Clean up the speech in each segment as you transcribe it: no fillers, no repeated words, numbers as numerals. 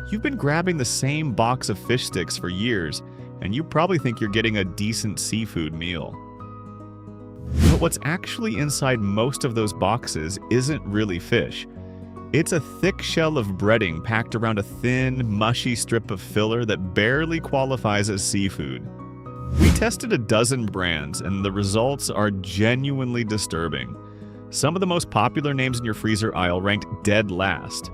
You've been grabbing the same box of fish sticks for years, and you probably think you're getting a decent seafood meal. But what's actually inside most of those boxes isn't really fish. It's a thick shell of breading packed around a thin, mushy strip of filler that barely qualifies as seafood. We tested a dozen brands, and the results are genuinely disturbing. Some of the most popular names in your freezer aisle ranked dead last.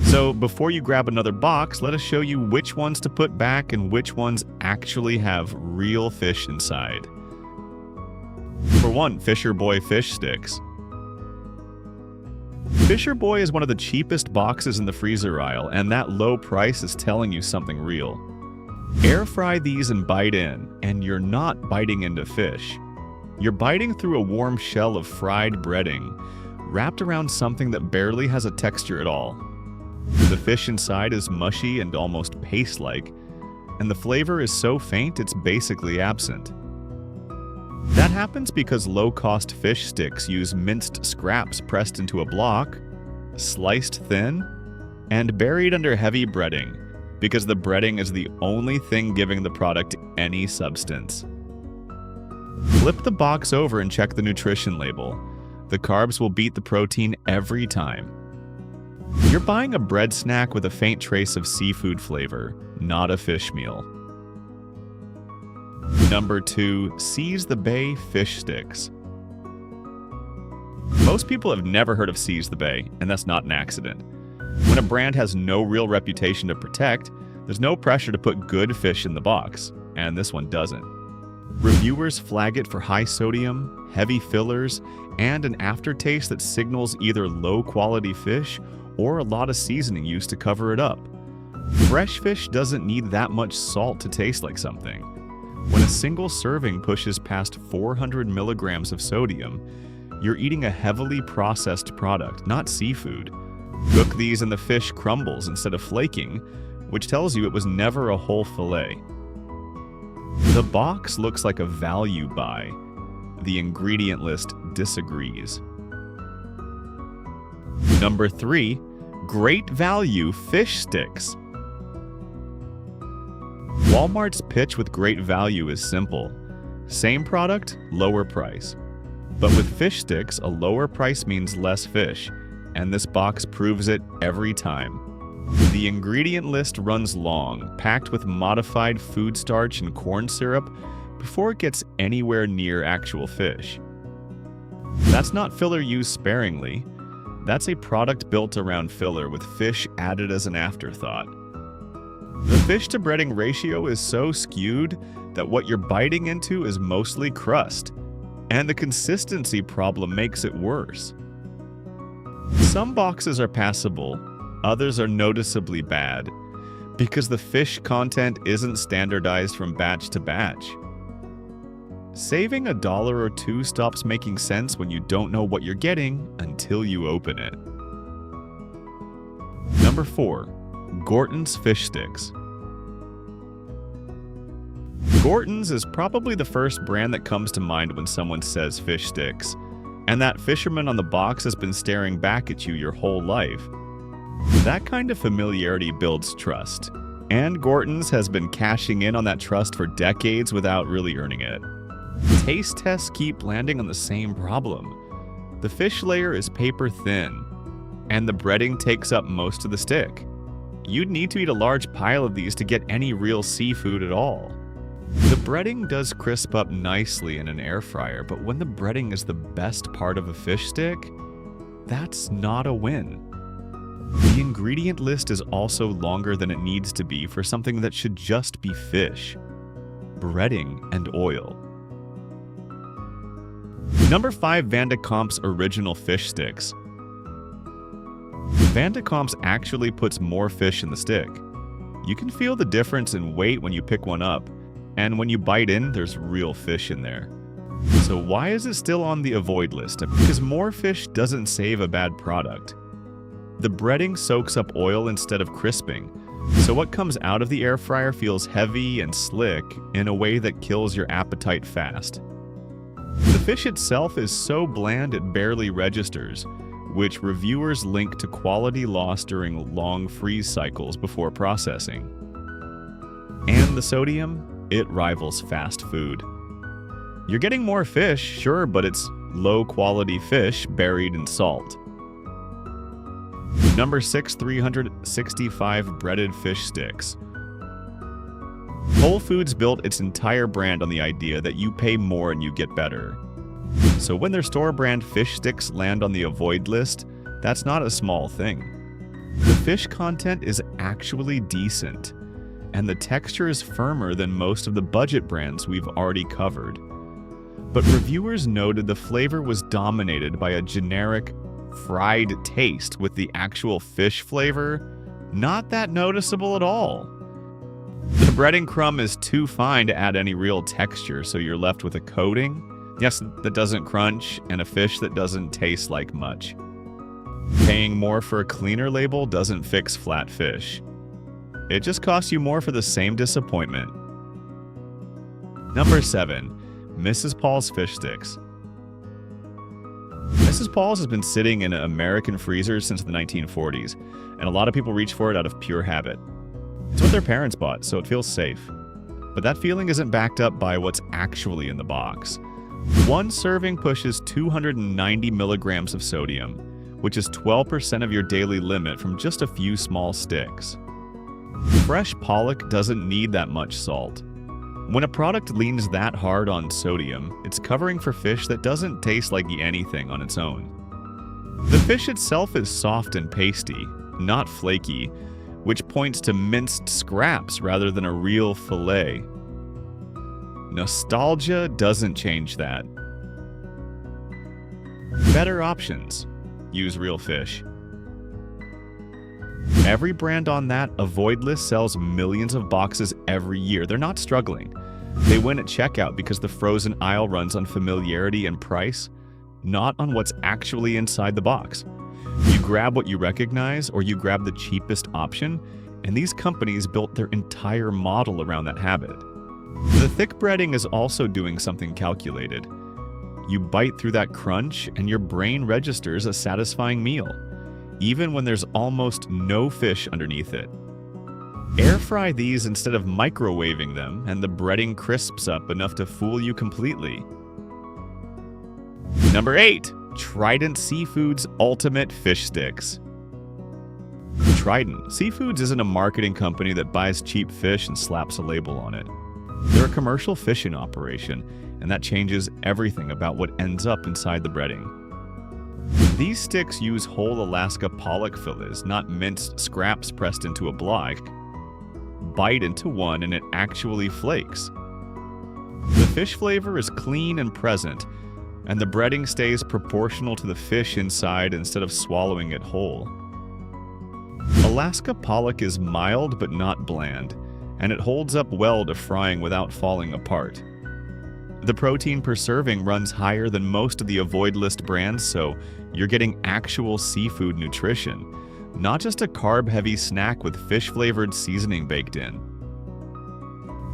So before you grab another box, let us show you which ones to put back and which ones actually have real fish inside. For one, Fisher Boy fish sticks. Fisher Boy is one of the cheapest boxes in the freezer aisle, and that low price is telling you something real. Air fry these and bite in, and you're not biting into fish. You're biting through a warm shell of fried breading, wrapped around something that barely has a texture at all. The fish inside is mushy and almost paste-like, and the flavor is so faint it's basically absent. That happens because low-cost fish sticks use minced scraps pressed into a block, sliced thin, and buried under heavy breading, because the breading is the only thing giving the product any substance. Flip the box over and check the nutrition label. The carbs will beat the protein every time. You're buying a bread snack with a faint trace of seafood flavor, not a fish meal. Number 2. Seize the Bay fish sticks. Most people have never heard of Seize the Bay, and that's not an accident. When a brand has no real reputation to protect, there's no pressure to put good fish in the box, and this one doesn't. Reviewers flag it for high sodium, heavy fillers, and an aftertaste that signals either low-quality fish or a lot of seasoning used to cover it up. Fresh fish doesn't need that much salt to taste like something. When a single serving pushes past 400 milligrams of sodium, you're eating a heavily processed product, not seafood. Cook these and the fish crumbles instead of flaking, which tells you it was never a whole fillet. The box looks like a value buy. The ingredient list disagrees. Number 3. Great value fish sticks. Walmart's pitch with great value is simple. Same product, lower price. But with fish sticks, a lower price means less fish, and this box proves it every time. The ingredient list runs long, packed with modified food starch and corn syrup before it gets anywhere near actual fish. That's not filler used sparingly. That's a product built around filler with fish added as an afterthought. The fish-to-breading ratio is so skewed that what you're biting into is mostly crust, and the consistency problem makes it worse. Some boxes are passable, others are noticeably bad, because the fish content isn't standardized from batch to batch. Saving $1 or $2 stops making sense when you don't know what you're getting until you open it. Number 4. Gorton's fish sticks. Gorton's is probably the first brand that comes to mind when someone says fish sticks, and that fisherman on the box has been staring back at you your whole life. That kind of familiarity builds trust, and Gorton's has been cashing in on that trust for decades without really earning it. Taste tests keep landing on the same problem. The fish layer is paper thin, and the breading takes up most of the stick. You'd need to eat a large pile of these to get any real seafood at all. The breading does crisp up nicely in an air fryer, but when the breading is the best part of a fish stick, that's not a win. The ingredient list is also longer than it needs to be for something that should just be fish, breading, and oil. Number 5. Vandekamp's Original Fish Sticks. Vandekamp's actually puts more fish in the stick. You can feel the difference in weight when you pick one up, and when you bite in, there's real fish in there. So why is it still on the avoid list? Because more fish doesn't save a bad product. The breading soaks up oil instead of crisping, so what comes out of the air fryer feels heavy and slick in a way that kills your appetite fast. The fish itself is so bland it barely registers, which reviewers link to quality loss during long freeze cycles before processing. And the sodium, it rivals fast food. You're getting more fish, sure, but it's low-quality fish buried in salt. Number 6, 365 breaded fish sticks. Whole Foods built its entire brand on the idea that you pay more and you get better. So when their store brand fish sticks land on the avoid list, that's not a small thing. The fish content is actually decent, and the texture is firmer than most of the budget brands we've already covered. But reviewers noted the flavor was dominated by a generic, fried taste, with the actual fish flavor not that noticeable at all. The breading crumb is too fine to add any real texture, so you're left with a coating, yes, that doesn't crunch, and a fish that doesn't taste like much. Paying more for a cleaner label doesn't fix flat fish. It just costs you more for the same disappointment. Number 7. Mrs. Paul's Fish Sticks. Mrs. Paul's has been sitting in American freezers since the 1940s, and a lot of people reach for it out of pure habit. It's what their parents bought, so it feels safe. But that feeling isn't backed up by what's actually in the box. One serving pushes 290 milligrams of sodium, which is 12% of your daily limit from just a few small sticks. Fresh pollock doesn't need that much salt. When a product leans that hard on sodium, it's covering for fish that doesn't taste like anything on its own. The fish itself is soft and pasty, not flaky, which points to minced scraps rather than a real fillet. Nostalgia doesn't change that. Better options. Use real fish. Every brand on that avoid list sells millions of boxes every year. They're not struggling. They win at checkout because the frozen aisle runs on familiarity and price, not on what's actually inside the box. You grab what you recognize, or you grab the cheapest option, and these companies built their entire model around that habit. The thick breading is also doing something calculated. You bite through that crunch, and your brain registers a satisfying meal, even when there's almost no fish underneath it. Air fry these instead of microwaving them, and the breading crisps up enough to fool you completely. Number 8. Trident Seafood's Ultimate Fish Sticks. Trident Seafoods isn't a marketing company that buys cheap fish and slaps a label on it. They're a commercial fishing operation, and that changes everything about what ends up inside the breading. These sticks use whole Alaska pollock fillets, not minced scraps pressed into a block. Bite into one and it actually flakes. The fish flavor is clean and present, and the breading stays proportional to the fish inside instead of swallowing it whole. Alaska pollock is mild but not bland, and it holds up well to frying without falling apart. The protein per serving runs higher than most of the avoid list brands, so you're getting actual seafood nutrition, not just a carb-heavy snack with fish-flavored seasoning baked in.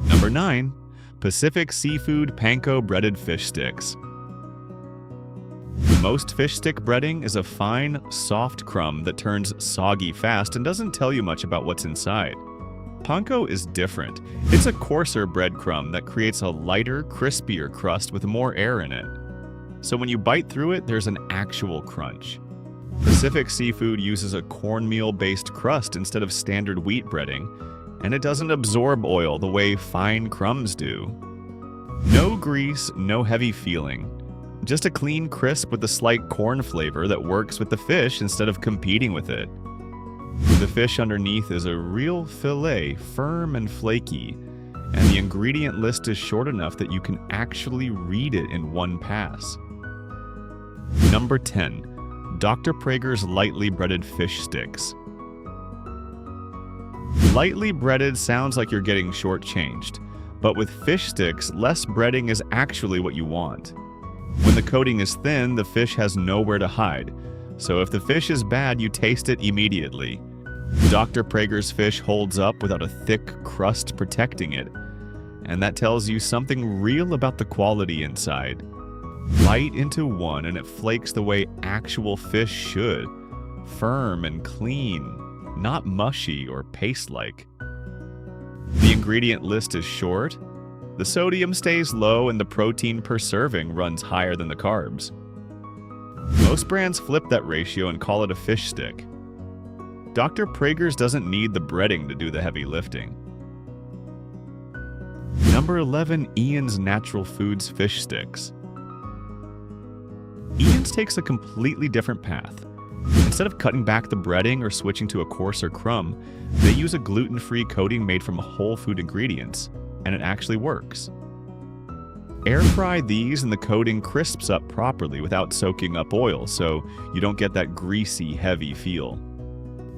Number 9. Pacific Seafood Panko Breaded Fish Sticks. Most fish stick breading is a fine, soft crumb that turns soggy fast and doesn't tell you much about what's inside. Panko is different. It's a coarser breadcrumb that creates a lighter, crispier crust with more air in it. So when you bite through it, there's an actual crunch. Pacific Seafood uses a cornmeal-based crust instead of standard wheat breading, and it doesn't absorb oil the way fine crumbs do. No grease, no heavy feeling. Just a clean crisp with a slight corn flavor that works with the fish instead of competing with it. The fish underneath is a real fillet, firm and flaky, and the ingredient list is short enough that you can actually read it in one pass. Number 10. Dr. Praeger's Lightly Breaded Fish Sticks. Lightly breaded sounds like you're getting shortchanged, but with fish sticks, less breading is actually what you want. When the coating is thin, the fish has nowhere to hide, so if the fish is bad, you taste it immediately. Dr. Praeger's fish holds up without a thick crust protecting it, and that tells you something real about the quality inside. Bite into one and it flakes the way actual fish should. Firm and clean, not mushy or paste-like. The ingredient list is short. The sodium stays low and the protein per serving runs higher than the carbs. Most brands flip that ratio and call it a fish stick. Dr. Praeger's doesn't need the breading to do the heavy lifting. Number 11. Ian's Natural Foods Fish Sticks. Ian's takes a completely different path. Instead of cutting back the breading or switching to a coarser crumb, they use a gluten-free coating made from whole food ingredients, and it actually works. Air fry these and the coating crisps up properly without soaking up oil, so you don't get that greasy, heavy feel.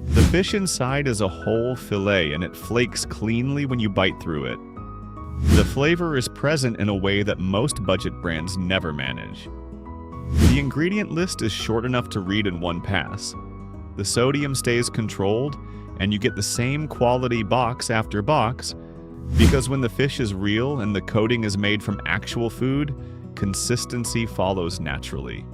The fish inside is a whole fillet and it flakes cleanly when you bite through it. The flavor is present in a way that most budget brands never manage. The ingredient list is short enough to read in one pass. The sodium stays controlled, and you get the same quality box after box, because when the fish is real and the coating is made from actual food, consistency follows naturally.